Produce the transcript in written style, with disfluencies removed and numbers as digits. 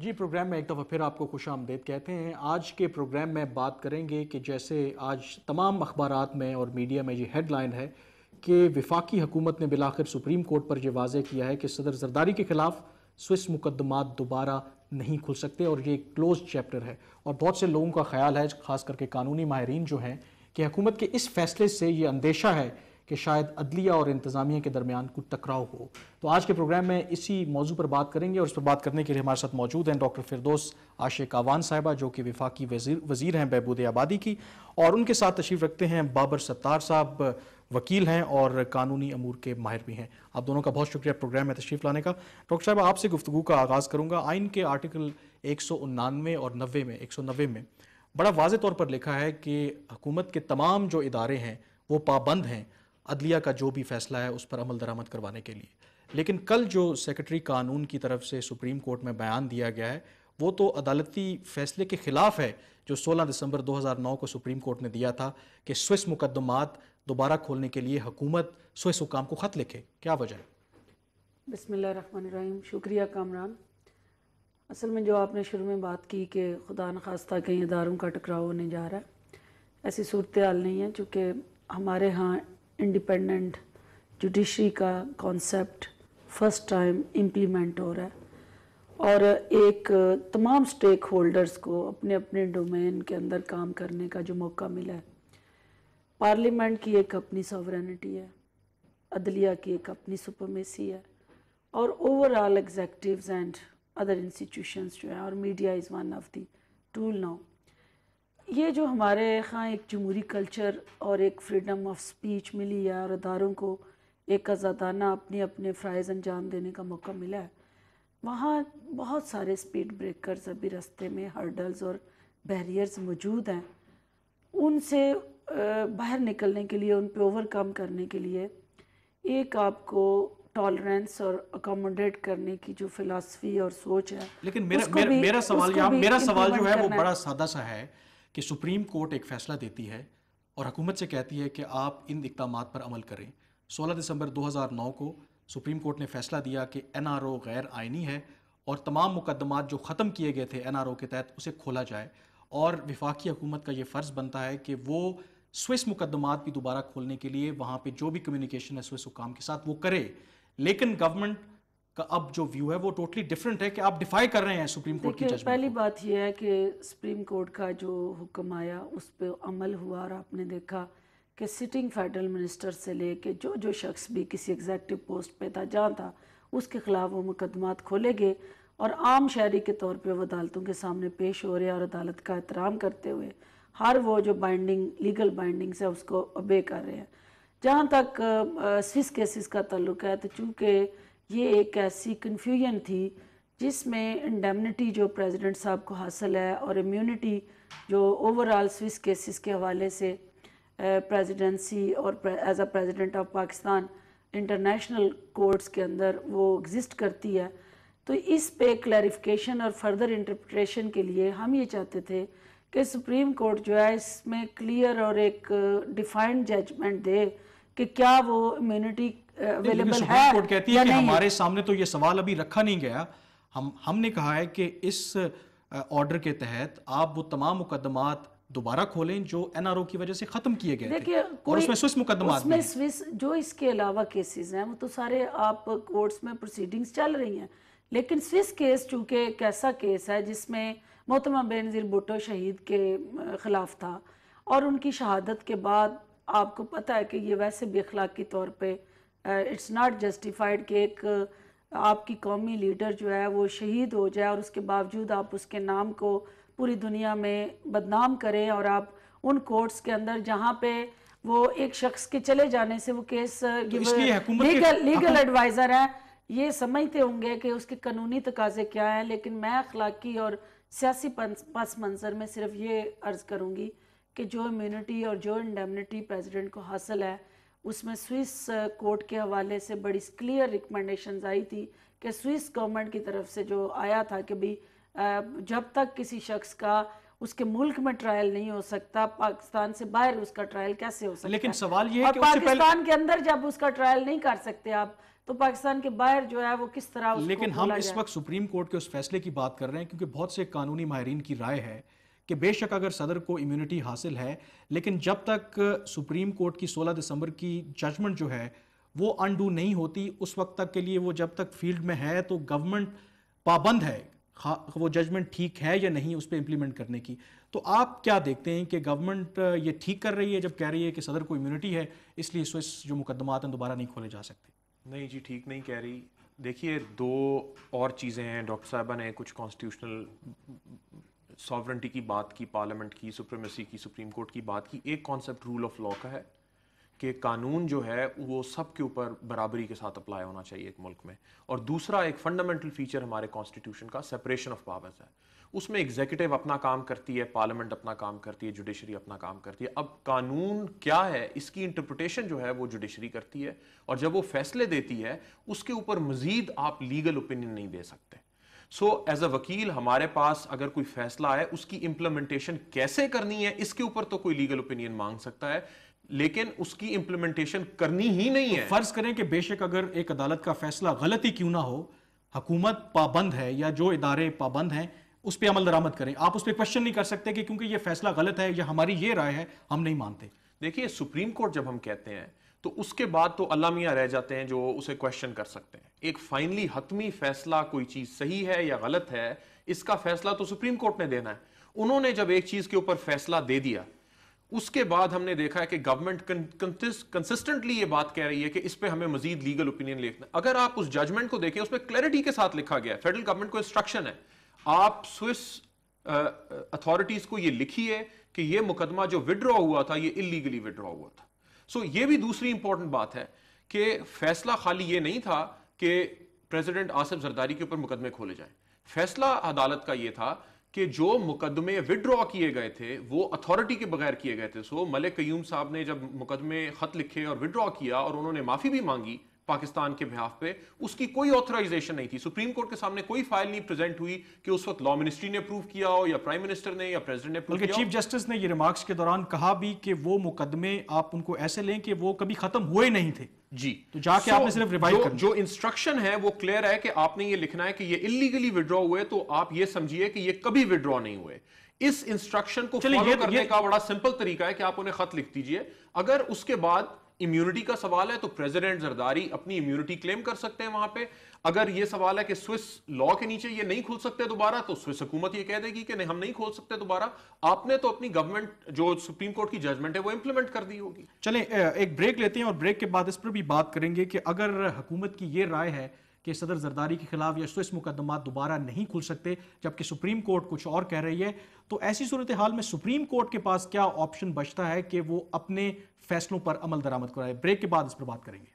جی programme میں ایک دفعہ پھر آپ کو خوش آمدید کہتے ہیں۔ آج کے پروگرام میں بات کریں گے کہ جیسے آج تمام اخبارات میں اور میڈیا میں یہ ہیڈ لائن ہے کہ وفاقی حکومت نے بالآخر سپریم کورٹ پر یہ واضح کیا ہے کہ صدر زرداری کے خلاف سوئس مقدمات دوبارہ نہیں کھل سکتے اور یہ کلوز چیپٹر ہے، اور بہت سے لوگوں کا خیال ہے، خاص کر کے قانونی ماہرین جو ہیں، کہ حکومت کے اس فیصلے سے یہ اندیشہ ہے کہ شاید عدلیہ اور انتظامیہ کے درمیان کچھ ٹکراؤ ہو۔ تو آج کے پروگرام میں اسی موضوع پر بات کریں گے، اور اس پر بات کرنے کے لیے ہمارے ساتھ موجود ہیں ڈاکٹر فردوس عاشق آوان صاحبہ، جو کہ وفاقی وزیر ہیں بہبود آبادی کی، اور ان کے ساتھ تشریف رکھتے ہیں بابر ستار صاحب، وکیل ہیں اور قانونی امور کے ماہر بھی ہیں۔ آپ دونوں کا بہت شکریہ پروگرام میں تشریف لانے کا۔ ڈاکٹر صاحب، آپ سے گفتگو کا آغاز کروں گا۔ آئین کے آرٹیکل 199 اور 190 میں بڑا واضح طور پر لکھا ہے کہ حکومت کے تمام جو ادارے ہیں وہ پابند ہیں عدلیہ کا جو بھی فیصلہ ہے اس پر عمل درآمد کروانے کے لیے، لیکن کل جو سیکرٹری قانون کی طرف سے سپریم کورٹ میں بیان دیا گیا ہے وہ تو عدالتی فیصلے کے خلاف ہے جو 16 دسمبر 2009 کو سپریم کورٹ نے دیا تھا کہ سوئس مقدمات دوبارہ کھولنے کے لیے حکومت سوئس حکام کو خط لکھے۔ کیا وجہ ہے؟ بسم اللہ الرحمن الرحیم۔ شکریہ کامران۔ اصل میں جو آپ نے شروع میں بات کی کہ خدا نخواستہ کئی اداروں کا ٹکراؤ ہونے جا رہا ہے، ایسی صورتحال نہیں ہے، چونکہ ہمارے ہاں انڈیپینڈنٹ جوڈیشری کا کانسیپٹ فرسٹ ٹائم امپلیمنٹ ہو رہا ہے، اور ایک تمام سٹیک ہولڈرز کو اپنے اپنے ڈومین کے اندر کام کرنے کا جو موقع ملا ہے۔ پارلیمنٹ کی ایک اپنی سوورینٹی ہے، عدلیہ کی ایک اپنی سپرمیسی ہے، اور overall executives and other institutions جو ہیں، اور media is one of the tool now. یہ جو ہمارے ہاں ایک جمہوری کلچر اور ایک فریڈم آف سپیچ ملی ہے، اور اداروں کو ایک آزادانہ اپنے فرائض انجام دینے کا موقع ملا ہے، وہاں بہت سارے سپیڈ بریکرز ابھی رستے میں ہرڈلز اور بیریئرز موجود ہیں۔ ان سے باہر نکلنے کے لیے، ان پہ اوور کم کرنے کے لیے ایک آپ کو ٹالرنس اور اکوموڈیٹ کرنے کی جو فلسفی اور سوچ ہے، لیکن میرا سوال جو ہے وہ بڑا سادہ سا ہے کہ سپریم کورٹ ایک فیصلہ دیتی ہے اور حکومت سے کہتی ہے کہ آپ ان اقدامات پر عمل کریں۔ 16 دسمبر 2009 کو سپریم کورٹ نے فیصلہ دیا کہ این آر او غیر آئینی ہے اور تمام مقدمات جو ختم کیے گئے تھے این آر او کے تحت اسے کھولا جائے، اور وفاقی حکومت کا یہ فرض بنتا ہے کہ وہ سوئس مقدمات بھی دوبارہ کھولنے کے لیے وہاں پہ جو بھی کمیونیکیشن ہے سوئس حکام کے ساتھ وہ کرے۔ لیکن گورنمنٹ کا اب جو ویو ہے وہ ٹوٹلی ڈیفرنٹ ہے کہ آپ ڈیفائی کر رہے ہیں سپریم کورٹ کی ججمنٹ۔ پہلی بات یہ ہے کہ سپریم کورٹ کا جو حکم آیا اس پہ عمل ہوا، اور آپ نے دیکھا کہ سٹنگ فیڈرل منسٹر سے لے کے جو شخص بھی کسی ایگزیکٹو پوسٹ پہ تھا جہاں تھا اس کے خلاف وہ مقدمات کھولے گئے، اور عام شہری کے طور پہ وہ عدالتوں کے سامنے پیش ہو رہے ہیں، اور عدالت کا احترام کرتے ہوئے ہر وہ جو لیگل بائنڈنگز ہے اس کو اوبے کر رہے ہیں۔ جہاں تک سوئس کیسز کا تعلق ہے، تو چونکہ یہ ایک ایسی کنفیوژن تھی جس میں انڈیمنٹی جو پریزیڈنٹ صاحب کو حاصل ہے اور امیونٹی جو اوور آل سوئس کیسز کے حوالے سے پریزیڈنسی اور as a president of Pakistan international courts کے اندر وہ ایگزسٹ کرتی ہے، تو اس پہ کلیریفیکیشن اور فردر انٹرپریٹیشن کے لیے ہم یہ چاہتے تھے کہ سپریم کورٹ جو ہے اس میں کلیئر اور ایک ڈیفائنڈ ججمنٹ دے کہ کیا وہ امیونٹی اویلیبل ہے سپریم کورٹ کہتی ہے یا کہ نہیں۔ ہمارے سامنے تو یہ سوال ابھی رکھا نہیں گیا، ہم نے کہا ہے کہ اس آرڈر کے تحت آپ وہ تمام مقدمات دوبارہ کھولیں جو این آر او کی وجہ سے ختم کیے گئے تھے، اور اس میں سوئس مقدمات بھی ہیں۔ جو اس کے علاوہ کیسز ہیں وہ تو سارے آپ کورٹس میں پروسیڈنگز چل رہی ہیں، لیکن سوئس کیس چونکہ ایک ایسا کیس ہے جس میں محترمہ بینظیر بھٹو شہید کے خلاف تھا، اور ان کی شہادت کے بعد آپ کو پتہ ہے کہ یہ ویسے بھی اخلاقی طور پہ اٹس ناٹ جسٹیفائڈ کہ ایک آپ کی قومی لیڈر جو ہے وہ شہید ہو جائے اور اس کے باوجود آپ اس کے نام کو پوری دنیا میں بدنام کریں، اور آپ ان کورٹس کے اندر جہاں پہ وہ ایک شخص کے چلے جانے سے وہ کیس لیگل ایڈوائزر ہیں یہ سمجھتے ہوں گے کہ اس کے قانونی تقاضے کیا ہیں، لیکن میں اخلاقی اور سیاسی پس منظر میں صرف یہ عرض کروں گی کہ جو امیونٹی اور جو انڈیمنٹی پریزیڈنٹ کو حاصل ہے اس میں سوئس کورٹ کے حوالے سے بڑی کلیئر ریکمنڈیشنز آئی تھی کہ سوئس گورنمنٹ کی طرف سے جو آیا تھا کہ بھی جب تک کسی شخص کا اس کے ملک میں ٹرائل نہیں ہو سکتا، پاکستان سے باہر اس کا ٹرائل کیسے ہو سکتا ہے؟ لیکن سوال یہ ہے اور کہ اس سے پہلے پاکستان کے اندر جب اس کا ٹرائل نہیں کر سکتے آپ، تو پاکستان کے باہر جو ہے وہ کس طرح اس کو لیکن ہم کھولا اس جائے؟ وقت سپریم کورٹ کے اس فیصلے کی بات کر رہے ہیں کیونکہ بہت سے قانونی ماہرین کی رائے ہے کہ بے شک اگر صدر کو امیونٹی حاصل ہے، لیکن جب تک سپریم کورٹ کی 16 دسمبر کی ججمنٹ جو ہے وہ انڈو نہیں ہوتی، اس وقت تک کے لیے وہ جب تک فیلڈ میں ہے تو گورنمنٹ پابند ہے وہ ججمنٹ ٹھیک ہے یا نہیں اس پہ امپلیمنٹ کرنے کی۔ تو آپ کیا دیکھتے ہیں کہ گورنمنٹ یہ ٹھیک کر رہی ہے جب کہہ رہی ہے کہ صدر کو امیونٹی ہے اس لیے سوئس جو مقدمات ہیں دوبارہ نہیں کھولے جا سکتے؟ نہیں جی، ٹھیک نہیں کہہ رہی۔ دیکھیے، دو اور چیزیں ہیں۔ ڈاکٹر صاحبہ نے کچھ کانسٹیٹیوشنل ساورنٹی کی بات کی، پارلیمنٹ کی، سپریمیسی کی، سپریم کورٹ کی بات کی۔ ایک کانسیپٹ رول آف لا کا ہے کہ قانون جو ہے وہ سب کے اوپر برابری کے ساتھ اپلائی ہونا چاہیے ایک ملک میں، اور دوسرا ایک فنڈامنٹل فیچر ہمارے کانسٹیٹیوشن کا سپریشن آف پاورز ہے۔ اس میں ایگزیکٹو اپنا کام کرتی ہے، پارلیمنٹ اپنا کام کرتی ہے، جوڈیشری اپنا کام کرتی ہے۔ اب قانون کیا ہے اس کی انٹرپریٹیشن جو ہے وہ جوڈیشری کرتی ہے، اور جب وہ فیصلے دیتی ہے اس کے اوپر مزید آپ لیگل اوپینین نہیں دے سکتے۔ سو ایز اے وکیل ہمارے پاس اگر کوئی فیصلہ ہے اس کی امپلیمنٹیشن کیسے کرنی ہے اس کے اوپر تو کوئی لیگل اوپینین مانگ سکتا ہے، لیکن اس کی امپلیمنٹیشن کرنی ہی نہیں ہے۔ فرض کریں کہ بے شک اگر ایک عدالت کا فیصلہ غلط ہی کیوں نہ ہو، حکومت پابند ہے یا جو ادارے پابند ہیں اس پہ عمل درآمد کریں، آپ اس پہ کوشچن نہیں کر سکتے کہ کیونکہ یہ فیصلہ غلط ہے یا ہماری یہ رائے ہے ہم نہیں مانتے۔ دیکھیے، سپریم کورٹ جب ہم کہتے ہیں تو اس کے بعد تو اللہ میاں رہ جاتے ہیں جو اسے کوشچن کر سکتے ہیں۔ ایک فائنلی حتمی فیصلہ کوئی چیز صحیح ہے یا غلط ہے اس کا فیصلہ تو سپریم کورٹ نے دینا ہے۔ انہوں نے جب ایک چیز کے اوپر فیصلہ دے دیا، اس کے بعد ہم نے دیکھا ہے کہ گورنمنٹ کنسسٹنٹلی یہ بات کہہ رہی ہے کہ اس پہ ہمیں مزید لیگل اوپینین لکھنا ہے۔ اگر آپ اس ججمنٹ کو دیکھیں اس میں کلیئرٹی کے ساتھ لکھا گیا ہے، فیڈرل گورنمنٹ کو انسٹرکشن ہے، آپ سوئس اتھارٹیز کو یہ لکھیے کہ یہ مقدمہ جو وڈرا ہوا تھا یہ اللیگلی وڈرا ہوا تھا۔ سو یہ بھی دوسری امپورٹنٹ بات ہے کہ فیصلہ خالی یہ نہیں تھا کہ پریزیڈنٹ آصف زرداری کے اوپر مقدمے کھولے جائیں، فیصلہ عدالت کا یہ تھا کہ جو مقدمے وڈرا کیے گئے تھے وہ اتھارٹی کے بغیر کیے گئے تھے۔ سو ملک قیوم صاحب نے جب مقدمے خط لکھے اور وڈرا کیا اور انہوں نے معافی بھی مانگی پاکستان کے بہاف پہ، اس کی کوئی آتھرائزیشن نہیں تھی، سپریم کورٹ کے سامنے کوئی فائل نہیں پریزنٹ ہوئی کہ اس وقت لا منسٹری نے اپروو کیا ہو یا پرائم منسٹر نے یا پریزیڈنٹ نے اپروو بلکہ کیا ہو۔ چیف جسٹس نے یہ ریمارکس کے دوران کہا بھی کہ وہ مقدمے آپ ان کو ایسے لیں کہ وہ کبھی ختم ہوئے نہیں تھے، جی، تو جا کے آپ نے صرف ریوائو کرنا۔ جو انسٹرکشن ہے وہ کلیئر ہے کہ آپ نے یہ لکھنا ہے کہ یہ اللیگلی وڈرا ہوئے، تو آپ یہ سمجھیے کہ یہ کبھی وڈرا نہیں ہوئے۔ اس انسٹرکشن کو فالو کرنے کا بڑا سمپل طریقہ ہے کہ آپ انہیں خط لکھ دیجئے۔ اگر اس کے بعد امیونٹی کا سوال ہے تو پریزیڈنٹ زرداری اپنی امیونٹی کلیم کر سکتے ہیں وہاں پہ۔ اگر یہ سوال ہے کہ سوئس لا کے نیچے یہ نہیں کھول سکتے دوبارہ تو سوئس حکومت یہ کہہ دے گی کہ نہیں ہم نہیں کھول سکتے دوبارہ، آپ نے تو اپنی گورنمنٹ جو سپریم کورٹ کی ججمنٹ ہے وہ امپلیمنٹ کر دی ہوگی۔ چلیں ایک بریک لیتے ہیں اور بریک کے بعد اس پر بھی بات کریں گے کہ اگر حکومت کی یہ رائے ہے کہ صدر زرداری کے خلاف یا سوئس مقدمات دوبارہ نہیں کھل سکتے جبکہ سپریم کورٹ کچھ اور کہہ رہی ہے، تو ایسی صورتحال میں سپریم کورٹ کے پاس کیا آپشن بچتا ہے کہ وہ اپنے فیصلوں پر عمل درآمد کرائے؟ بریک کے بعد اس پر بات کریں گے۔